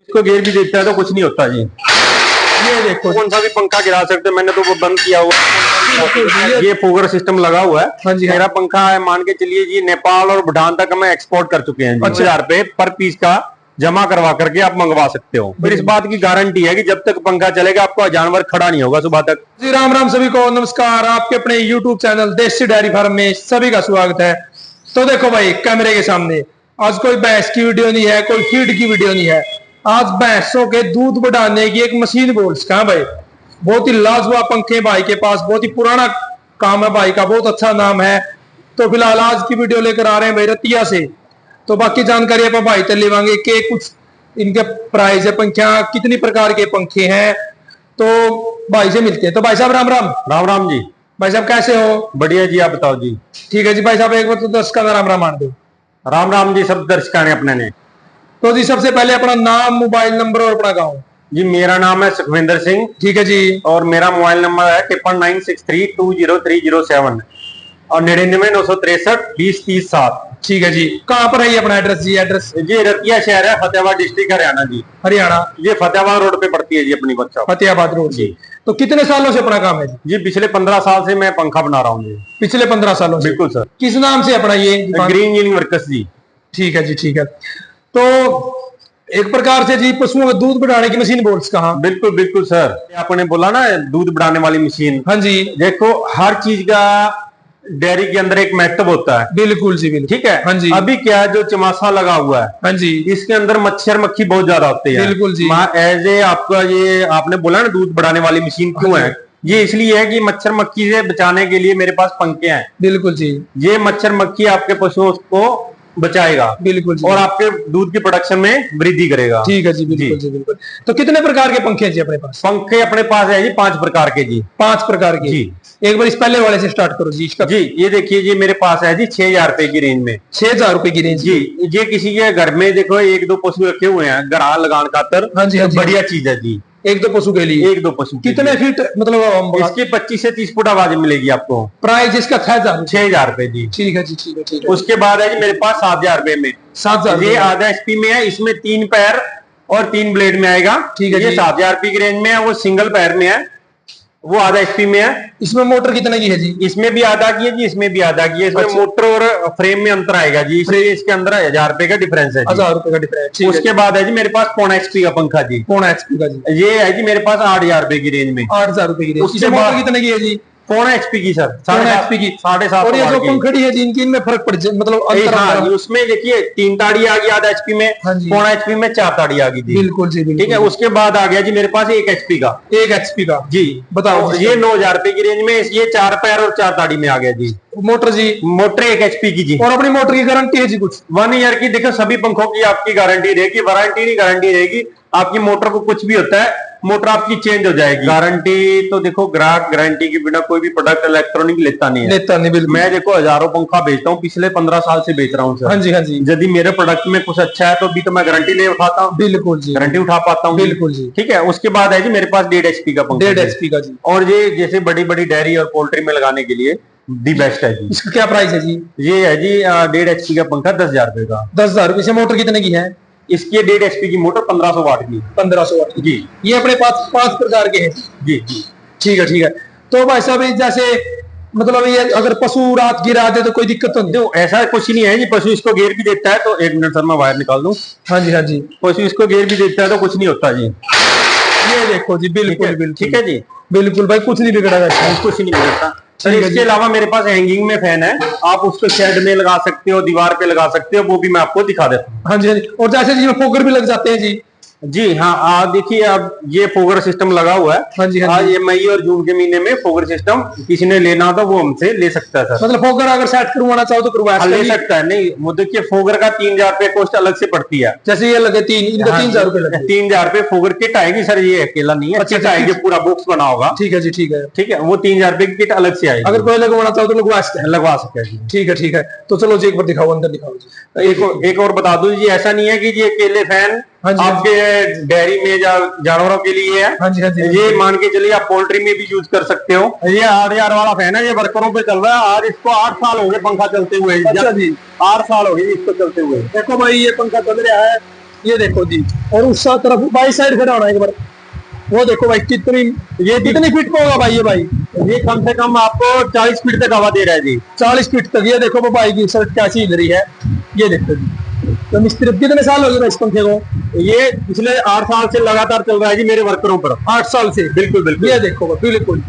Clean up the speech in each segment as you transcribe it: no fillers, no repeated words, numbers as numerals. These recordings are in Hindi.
इसको गिर भी देता है तो कुछ नहीं होता जी। ये देखो कौन सा भी पंखा गिरा सकते हैं, मैंने तो वो बंद किया हुआ। ये फोगर सिस्टम लगा हुआ है। हाँ जी, हाँ। मेरा पंखा है, मान के चलिए जी, नेपाल और भूटान तक हमें एक्सपोर्ट कर चुके हैं। 2000 रुपए पर पीस का जमा करवा करके आप मंगवा सकते हो। फिर इस बात की गारंटी है कि जब तक पंखा चलेगा आपको जानवर खड़ा नहीं होगा सुबह तक जी। राम राम सभी को, नमस्कार। आपके अपने YouTube चैनल देसी डेयरी फार्म में सभी का स्वागत है। तो देखो भाई, कैमरे के सामने आज कोई भैंस की वीडियो नहीं है, कोई फीड की वीडियो नहीं है। आज भैंसों के दूध बढ़ाने की एक मशीन बोल्स का भाई, बहुत ही लाजवाब पंखे भाई के पास, बहुत ही पुराना काम है भाई का, बहुत अच्छा नाम है। तो फिलहाल आज की वीडियो लेकर आ रहे हैं भाई रतिया से। तो बाकी जानकारी आप भाई से लेवांगे कि कुछ इनके प्राइस है, पंखियां कितनी प्रकार के पंखे हैं। तो भाई से मिलते हैं। तो भाई साहब राम राम। राम राम जी। भाई साहब कैसे हो? बढ़िया जी, आप बताओ जी। ठीक है जी। भाई साहब एक बार तो दर्शकों का राम राम मान दो। राम राम जी, सब दर्शक ने अपने ने। तो जी सबसे पहले अपना नाम, मोबाइल नंबर और अपना गाँव। जी मेरा नाम है सुखविंदर सिंह। ठीक है जी। और मेरा मोबाइल नंबर है 5996320307 और 99,963,20,30,7। ठीक है जी। कहाँ पर है ये अपना एड्रेस जी? एड्रेस जी रतिया शहर है, फतेहाबाद डिस्ट्रिक्ट, हरियाणा जी। हरियाणा। ये फतेहाबाद रोड पे पड़ती है जी अपनी बच्चा। फतेहाबाद रोड जी। तो कितने सालों से अपना काम है जी? जी पिछले 15 साल से मैं पंखा बना रहा हूँ जी। पिछले 15 सालों से? बिल्कुल सर। किस नाम से अपना ये दुकान? ग्रीन इंजीनियरिंग वर्कर्स जी। ठीक है जी, ठीक है। तो एक प्रकार से जी पशुओं का दूध बढ़ाने की मशीन बोल्स कहाँ? बिल्कुल बिल्कुल सर, आपने बोला ना दूध बढ़ाने वाली मशीन। हाँ जी। देखो हर चीज का डेयरी के अंदर एक महत्व होता है। बिल्कुल जी, बिल्कुल। ठीक है। हाँ जी। अभी क्या है, जो चमासा लगा हुआ है, हाँ जी, इसके अंदर मच्छर मक्खी बहुत ज्यादा होते हैं। बिल्कुल जी। एज ए आपका ये आपने बोला ना दूध बढ़ाने वाली मशीन क्यों है, ये इसलिए है कि मच्छर मक्खी से बचाने के लिए मेरे पास पंखे हैं। बिल्कुल जी। ये मच्छर मक्खी आपके पशुओं को बचाएगा। बिल्कुल जी। और आपके दूध की प्रोडक्शन में वृद्धि करेगा। ठीक है जी, बिल्कुल जी, बिल्कुल। तो कितने प्रकार के पंखे हैं जी अपने पास? पंखे अपने पास है जी 5 प्रकार के जी। 5 प्रकार के जी। एक बार इस पहले वाले से स्टार्ट करो जी। इसका जी ये देखिए जी, मेरे पास है जी 6,000 रुपए की रेंज में। 6,000 रुपए की रेंज जी। ये किसी के घर में देखो 1-2 पशु रखे हुए हैं गड़ा लगान खातर। हाँ जी, हाँ जी। बढ़िया चीज है जी। 1-2 पशु के लिए? 1-2 पशु के कितने लिए। फीट मतलब इसकी 25 से 30 फुट आवाज मिलेगी आपको। प्राइस इसका 6,000 रुपए जी। ठीक है जी, ठीक है, ठीक है। उसके बाद है जी मेरे पास 7,000 रुपए में। 7,000 ये आधा एचपी में है, इसमें 3 पैर और 3 ब्लेड में आएगा। ठीक है ये जी। 7,000 रुपए की रेंज में है। वो सिंगल पैर में है, वो आधा एचपी में है। इसमें मोटर कितने की है जी? इसमें भी आधा की है जी, इसमें भी आधा की है। इसमें अच्छा। मोटर और फ्रेम में अंतर आएगा जी, इसलिए इसके अंदर 1,000 रुपए का डिफरेंस है जी। 1,000 रुपए का डिफरेंस। उसके बाद है जी मेरे पास 0.5 HP का पंखा जी। 0.5 HP का जी। ये है जी मेरे पास 8,000 रुपए की रेंज में। 8,000 रुपए की रेंज। उसके इसमें मोटर बाद कितने की है जी? 0.5 HP की सर। 0.5 HP की। 7.5 और ये जो पंखड़ी है जी, इनकी इनमें फर्क पड़ जाए मतलब अंतर हाँ, अंतर- उसमें देखिए 3 ताड़ी आ गई आधा एचपी में। हाँ जी। 0.5 HP में 4 ताड़ी आ गई थी। बिल्कुल जी, बिल्कुल। ठीक है। उसके बाद आ गया जी मेरे पास 1 HP का। 1 HP का जी बताओ। ये 9,000 रुपए की रेंज में, ये 4 पैर और 4 ताड़ी में आ गया जी। मोटर जी? मोटर 1 HP की जी। और अपनी मोटर की गारंटी है जी कुछ? 1 ईयर की। देखो सभी पंखों की आपकी गारंटी रहेगी, वारंटी नहीं गारंटी रहेगी। आपकी मोटर को कुछ भी होता है, मोटर आपकी चेंज हो जाएगी। गारंटी तो देखो, ग्राहक गारंटी के बिना कोई भी प्रोडक्ट इलेक्ट्रॉनिक लेता नहीं है। लेता नहीं, बिल्कुल। मैं देखो हजारों पंखा बेचता हूँ, पिछले 15 साल से बेच रहा हूँ सर। हाँ जी, हाँ जी। यदि मेरे प्रोडक्ट में कुछ अच्छा है तो भी तो मैं गारंटी ले उठाता हूँ। बिल्कुल जी, गारंटी उठा पाता हूँ। बिल्कुल जी। ठीक है। उसके बाद है जी मेरे पास 1.5 HP का पंखा। 1.5 HP का जी। और ये जैसे बड़ी बड़ी डेयरी और पोल्ट्री में लगाने के लिए दी बेस्ट है जी। इसका क्या प्राइस है जी? ये है जी 1.5 HP का पंखा 10,000 रुपए का। 10,000 रुपए से। मोटर कितने की है? इसकी 1.5 HP की मोटर 1500 वाट की। 1500 वाट की जी। ये अपने पास 5 प्रकार के हैं जी जी। ठीक है, ठीक है। तो भाई साहब जैसे मतलब ये अगर पशु रात गिरा दे तो कोई दिक्कत तो नहीं? तो ऐसा कुछ नहीं है जी, पशु इसको घेर भी देता है तो 1 मिनट सर मैं वायर निकाल दूं। हाँ जी, हाँ जी। पशु इसको घेर भी देता है तो कुछ नहीं होता जी। ये देखो जी, बिल्कुल बिल्कुल। ठीक है जी। बिल्कुल भाई, कुछ नहीं बिगड़ा कुछ नहीं बिगड़ता सर। ठीक है इसके जी। अलावा मेरे पास हैंगिंग में फैन है, आप उसको शेड में लगा सकते हो, दीवार पे लगा सकते हो, वो भी मैं आपको दिखा देता हूँ। हाँ जी, हाँ जी। और जैसे जी फोकर भी लग जाते हैं जी? जी हाँ। देखिए अब ये फोगर सिस्टम लगा हुआ है। हाँ जी, हाँ आज जी। ये मई और जून के महीने में फोगर सिस्टम किसी ने लेना होता वो हमसे ले सकता है सर। मतलब फोकर अगर सेट करवाना चाहो तो करवा ले सकता है। नहीं वो देखिए फोगर का 3,000 रुपए कॉस्ट अलग से पड़ती है। जैसे ये लगे 3, इनका 3,000 रुपए लगे। 3,000 रुपए फोगर किट आएगी सर, ये अकेला नहीं है। अच्छा, किट आएगी, पूरा बॉक्स बना होगा। ठीक है जी, ठीक है। ठीक है। वो 3,000 रुपए की किट अलग से आएगी। अगर कोई लगवाना चाहो तो लगवा सकते हैं? लगवा सकते हैं जी। ठीक है, ठीक है। तो चलो जी एक बार दिखाओ, अंदर दिखाओ जी। एक और बता दूं जी, ऐसा नहीं है कि ये अकेले फैन हाँ जी, आपके डेयरी में जानवरों के लिए है। हाँ जी, हाँ जी। ये मान के चलिए आप पोल्ट्री में भी यूज कर सकते हो। ये 8,000 वाला फैन है, ये वर्करों पे चल रहा है। आज इसको 8 साल हो गए पंखा चलते हुए। अच्छा जी। 8 साल हो गए इसको चलते हुए। देखो भाई ये पंखा चल रहा है, ये देखो जी, और उस तरफ बाई साइड खड़ा होना एक बार, वो देखो भाई कितनी, ये कितनी फीट का होगा भाई ये भाई? ये कम से कम आपको 40 फीट तक हवा दे रहा है जी। 40 फीट तक। ये देखो वो भाई की शर्ट कैसी हिल रही है, ये देखो जी। तो मिस्त्री कितने साल हो गए इस पंखे को? ये पिछले 8 साल से लगातार चल रहा है जी मेरे वर्करों पर। 8 साल से? बिल्कुल बिल्कुल। ये देखो बिल्कुल।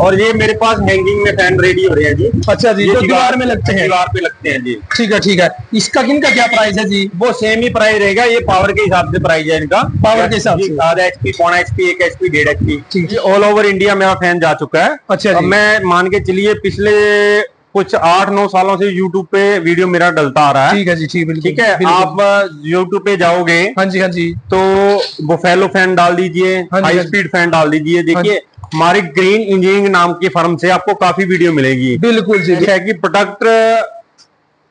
और ये मेरे पास हैंगिंग में फैन रेडी हो रहे हैं जी। अच्छा जी, जो दीवार में लगते हैं? दीवार पे लगते हैं जी। ठीक है ठीक है। इसका किनका क्या प्राइस है जी? वो सेम ही प्राइस रहेगा, ये पावर के हिसाब से प्राइस है इनका। पावर के हिसाब से? आधा HP, पौना HP, 1 HP, 1.5 ठीक HP। ऑल ओवर इंडिया मेरा फैन जा चुका है। अच्छा जी। अब मैं मान के चलिए पिछले कुछ 8-9 सालों से YouTube पे वीडियो मेरा डलता आ रहा है। ठीक है जी, ठीक बिल्कुल। ठीक है, आप YouTube पे जाओगे, हाँ जी हाँ जी, तो बुफेलो फैन डाल दीजिए, हाई स्पीड फैन डाल दीजिए। देखिए हमारी ग्रीन इंजीनियरिंग नाम की फर्म से आपको काफी वीडियो मिलेगी। बिल्कुल जी। है कि प्रोडक्ट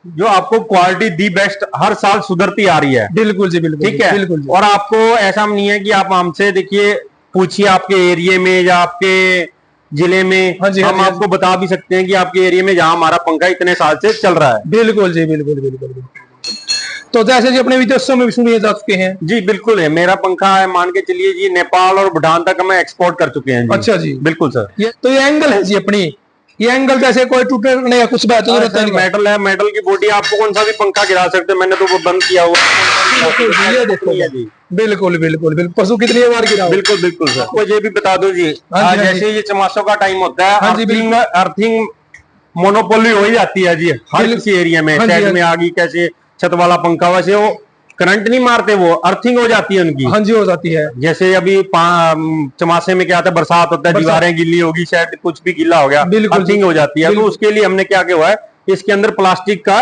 जो आपको क्वालिटी दी बेस्ट हर साल सुधरती आ रही है। बिल्कुल जी बिल्कुल। ठीक है, बिल्कुल जी। और आपको ऐसा नहीं है कि आप हमसे देखिए पूछिए आपके एरिया में या आपके जिले में, हाँ जी, हम हाँ आपको बता भी सकते हैं कि आपके एरिया में जहां हमारा पंखा इतने साल से चल रहा है। बिल्कुल जी बिल्कुल बिल्कुल। तो जैसे जी अपने विदेशों में भी सुनिए जा चुके हैं जी। बिल्कुल है, मेरा पंखा है मान के चलिए जी नेपाल और भूटान तक हमें एक्सपोर्ट कर चुके हैं जी। अच्छा जी, बिल्कुल सर। तो ये एंगल है जी अपनी, ये एंगल जैसे कोई टूटने या कुछ बात नहीं, मेटल है, मेटल की बॉडी, आपको कौन सा भी पंखा गिरा सकते हैं, मैंने तो वो बंद किया हुआ। ये देखो जी, बिल्कुल बिल्कुल बिल्कुल। पशु कितनी बार गिरा? बिल्कुल बिल्कुल सर। आपको ये भी बता दो जी, जैसे ये चमासों का टाइम होता है, अर्थिंग मोनोपोली हो ही जाती है जी हर किसी एरिया में। शेड में आ गई, कैसे छत वाला पंखा, वैसे वो करंट नहीं मारते, वो अर्थिंग हो जाती है उनकी। हाँ जी, हो जाती है। जैसे अभी चमासे में क्या होता है, बरसात होता है, दीवारें गिल्ली होगी, शेड कुछ भी गिल्ला हो गया, अर्थिंग हो जाती है। तो उसके लिए हमने क्या किया हुआ है, इसके अंदर प्लास्टिक का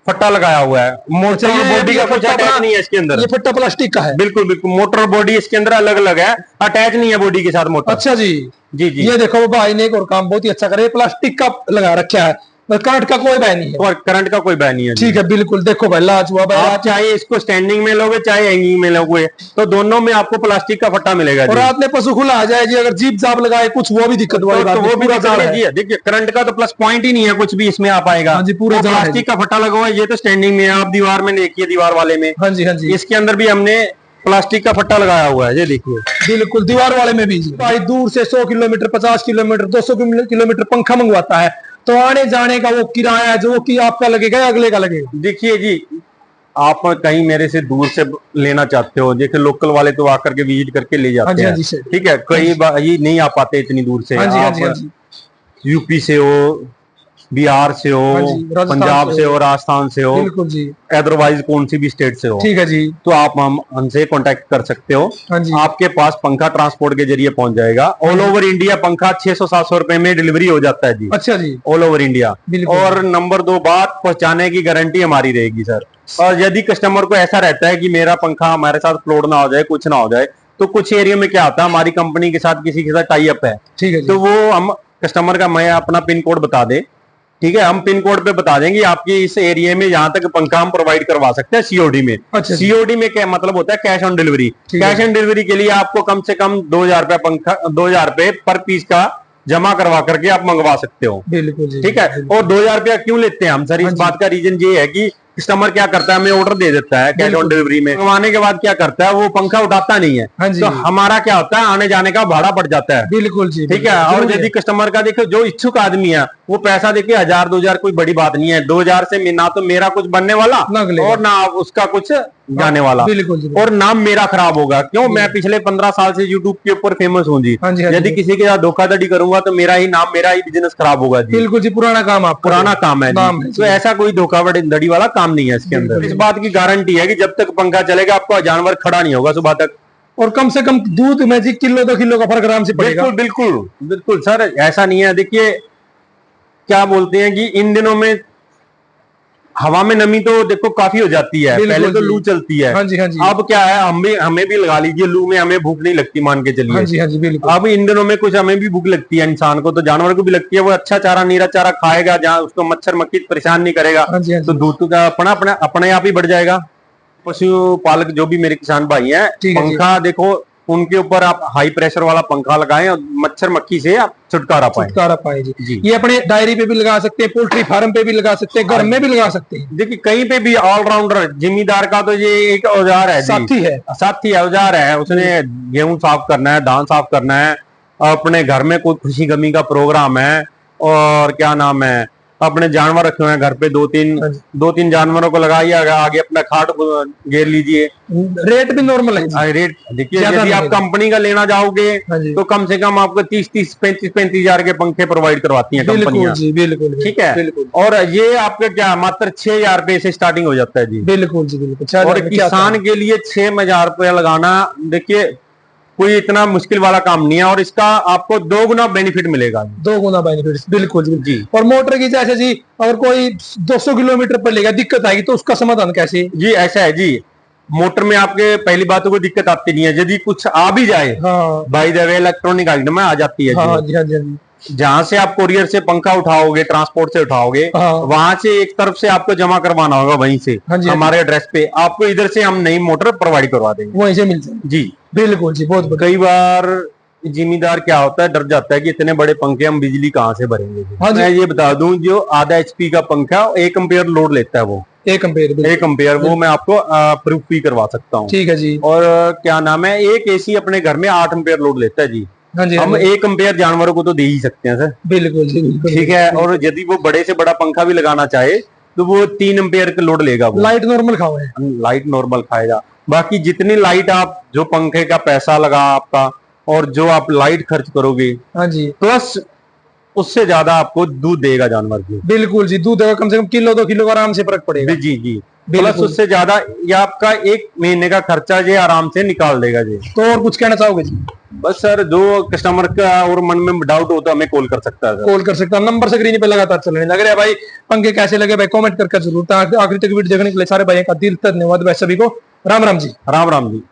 फट्टा लगाया हुआ है। मोटर बॉडी का कुछ अटैच नहीं है इसके अंदर। ये फट्टा प्लास्टिक का है? बिल्कुल बिल्कुल। मोटर बॉडी इसके अंदर अलग अलग है, अटैच नहीं है बॉडी के साथ मोटर। अच्छा जी जी जी। ये देखो भाई ने एक और काम बहुत ही अच्छा करे, प्लास्टिक का लगा रखा है, करंट का कोई भय नहीं है। और करंट का कोई भय नहीं है। ठीक है बिल्कुल। देखो भाई लाजवाब है। आप चाहे इसको स्टैंडिंग में लोगे चाहे हैंगिंग में लोगे, तो दोनों में आपको प्लास्टिक का फट्टा मिलेगा। और रात में पशु खुला आ जाए जी, अगर जीप जाप लगाए कुछ, वो भी दिक्कत वाली बात, वो भी जी। देखिए करंट का तो प्लस पॉइंट ही नहीं है, कुछ भी इसमें आ पाएगा। हाँ जी, पूरा प्लास्टिक का फट्टा लगा हुआ है। ये तो स्टैंडिंग में है, आप दीवार में देखिए, दीवार वाले में। हाँ जी हाँ जी। इसके अंदर भी हमने प्लास्टिक का फट्टा लगाया हुआ है, ये देखिए। बिल्कुल, दीवार वाले में भी भाई दूर से 100 किलोमीटर, 50 किलोमीटर, 200 किलोमीटर पंखा मंगवाता है, तो आने जाने का वो किराया जो कि आपका लगेगा, अगले का लगेगा। देखिए जी, आप कहीं मेरे से दूर से लेना चाहते हो, जैसे लोकल वाले तो आकर के विजिट करके ले जाते हैं। ठीक है, कई बार ये नहीं आ पाते इतनी दूर से। आप यूपी से हो, बिहार से हो, पंजाब से हो, राजस्थान से हो, बिल्कुल जी, अदरवाइज कौन सी भी स्टेट से हो, ठीक है जी, तो आप हमसे कांटेक्ट कर सकते हो। आपके पास पंखा ट्रांसपोर्ट के जरिए पहुंच जाएगा। ऑल ओवर इंडिया पंखा 600-700 रुपए में डिलीवरी हो जाता है जी। अच्छा जी, ऑल ओवर इंडिया। और नंबर 2 बात, पहुंचाने की गारंटी हमारी रहेगी सर। और यदि कस्टमर को ऐसा रहता है कि मेरा पंखा हमारे साथ फ्लॉड ना हो जाए, कुछ ना हो जाए, तो कुछ एरिया में क्या होता है, हमारी कंपनी के साथ किसी के साथ टाई अप है, ठीक है, तो वो हम कस्टमर का मैं अपना पिन कोड बता दे, ठीक है, हम पिन कोड पे बता देंगे आपके इस एरिया में जहां तक पंखा हम प्रोवाइड करवा सकते हैं सीओडी में। अच्छा, सीओडी में क्या मतलब होता है, cash on delivery. Cash on delivery के लिए आपको कम से कम 2000 रुपए पंखा, 2000 रुपए पर पीस का जमा करवा करके आप मंगवा सकते हो। बिल्कुल, ठीक है। और 2000 रुपया क्यों लेते हैं हम सर, इस बात का रीजन ये है कि कस्टमर क्या करता है, हमें ऑर्डर दे देता है कैश ऑन डिलीवरी में, मंगवाने के बाद क्या करता है, वो पंखा उठाता नहीं है, तो हमारा क्या होता है, आने जाने का भाड़ा बढ़ जाता है। बिल्कुल जी, ठीक है। और यदि कस्टमर का देखो, जो इच्छुक आदमी है वो पैसा देखिए 1000-2000 कोई बड़ी बात नहीं है। 2000 से ना तो मेरा कुछ बनने वाला और ना उसका कुछ जाने वाला, और नाम मेरा खराब होगा। क्यों, मैं पिछले 15 साल से यूट्यूब के ऊपर फेमस हूँ जी। यदि किसी के साथ धोखाधड़ी करूंगा तो मेरा ही नाम, मेरा ही बिजनेस खराब होगा जी। बिल्कुल जी, पुराना काम है, पुराना काम है। तो ऐसा कोई धोखाधड़ी वाला काम नहीं है इसके अंदर। इस बात की गारंटी है कि जब तक पंखा चलेगा आपका जानवर खड़ा नहीं होगा सुबह तक। और कम से कम दूध में जी किलो 2 किलो का फर्क आराम से पड़ेगा। बिल्कुल बिल्कुल बिल्कुल सर, ऐसा नहीं है। देखिए क्या बोलते हैं कि इन दिनों में हवा में नमी तो देखो काफी हो जाती है, पहले तो लू चलती है। हाँ जी, हाँ जी। अब क्या है, हमें भी लगा लीजिए, लू में हमें भूख नहीं लगती मान के चलिए। हाँ जी, हाँ जी, बिल्कुल। अब इन दिनों में कुछ हमें भी भूख लगती है, इंसान को तो जानवर को भी लगती है। वो अच्छा चारा, नीरा चारा खाएगा जहाँ उसको मच्छर मक्खी परेशान नहीं करेगा, तो दूध का अपने आप ही बढ़ जाएगा। पशु पालक जो भी मेरे किसान भाई हैं, पंखा देखो उनके ऊपर आप हाई प्रेशर वाला पंखा लगाएं और मच्छर मक्खी से आप छुटकारा पाएं। छुटकारा पाए जी। जी। ये अपने डायरी पे भी लगा सकते हैं, पोल्ट्री फार्म पे भी लगा सकते हैं, घर में भी लगा सकते हैं। देखिए कहीं पे भी ऑलराउंडर, जिम्मेदार का तो ये एक औजार है जी। साथी है, औजार है। उसने गेहूं साफ करना है, धान साफ करना है, अपने घर में कोई खुशी गमी का प्रोग्राम है, और क्या नाम है, अपने जानवर रखे हुए हैं घर पे, दो तीन जानवरों को लगाइए, आगे अपना खाट को घेर लीजिए। रेट भी नॉर्मल है। रेट देखिए, यदि आप कंपनी का लेना जाओगे तो कम से कम आपको 30 35 हजार के पंखे प्रोवाइड करवाती हैं कंपनियां। बिल्कुल, ठीक है। और ये आपके क्या मात्र 6,000 रुपए से स्टार्टिंग हो जाता है जी। बिल्कुल जी, बिल्कुल। और किसान के लिए 6,000 रुपया लगाना, देखिए कोई इतना मुश्किल वाला काम नहीं है, और इसका आपको 2 गुना बेनिफिट मिलेगा। 2 गुना बेनिफिट, बिल्कुल जी। और मोटर की जैसे जी, अगर कोई 200 किलोमीटर पर लेगा, दिक्कत आएगी तो उसका समाधान कैसे? जी ऐसा है जी, मोटर में आपके पहली बात तो कोई दिक्कत आती नहीं है। यदि कुछ आ भी जाए, by the way electronic item में आ जाती है। जहां से आप कोरियर से पंखा उठाओगे, ट्रांसपोर्ट से उठाओगे, वहां से एक तरफ से आपको जमा करवाना होगा, वहीं से हमारे एड्रेस पे आपको इधर से हम नई मोटर प्रोवाइड करवा देंगे, वहीं से मिल जाएगी जी। बिल्कुल जी, बहुत। कई बार जिम्मेदार क्या होता है, डर जाता है कि इतने बड़े पंखे हम बिजली कहाँ से भरेंगे। मैं ये बता दूं, जो आधा HP का पंखा 1 एम्पियर लोड लेता है, वो 1 एम्पियर वो मैं आपको प्रूफ भी करवा सकता हूँ। ठीक है जी। और क्या नाम है, एक AC अपने घर में 8 एम्पियर लोड लेता है जी। हम 1 एम्पियर जानवरों को तो दे ही सकते हैं सर। बिल्कुल जी, बिल्कुल। ठीक है। और यदि वो बड़े से बड़ा पंखा भी लगाना चाहे तो वो 3 एम्पियर का लोड लेगा। वो लाइट नॉर्मल खाएगा। बाकी जितनी लाइट आप, जो पंखे का पैसा लगा आपका, और जो आप लाइट खर्च करोगे, प्लस उससे ज्यादा आपको दूध देगा जानवर जी। बिल्कुल जी, दूध देगा, कम से कम किलो 2 किलो का आराम से फर्क पड़ेगा। जी। प्लस उससे ज्यादा ये आपका 1 महीने का खर्चा ये आराम से निकाल देगा जी। तो और कुछ कहना चाहोगे जी? बस सर, जो कस्टमर का और मन में डाउट हो तो हमें कॉल कर सकता है। कॉल कर सकता है, नंबर स्क्रीन पे लगातार चलने लग रहा है भाई। पंखे कैसे लगे भाई, कमेंट करके जरूर। आखिरी तक वीडियो देखने के लिए सारे भाई का दिल धन्यवाद भाई। सभी को राम राम जी। राम राम जी।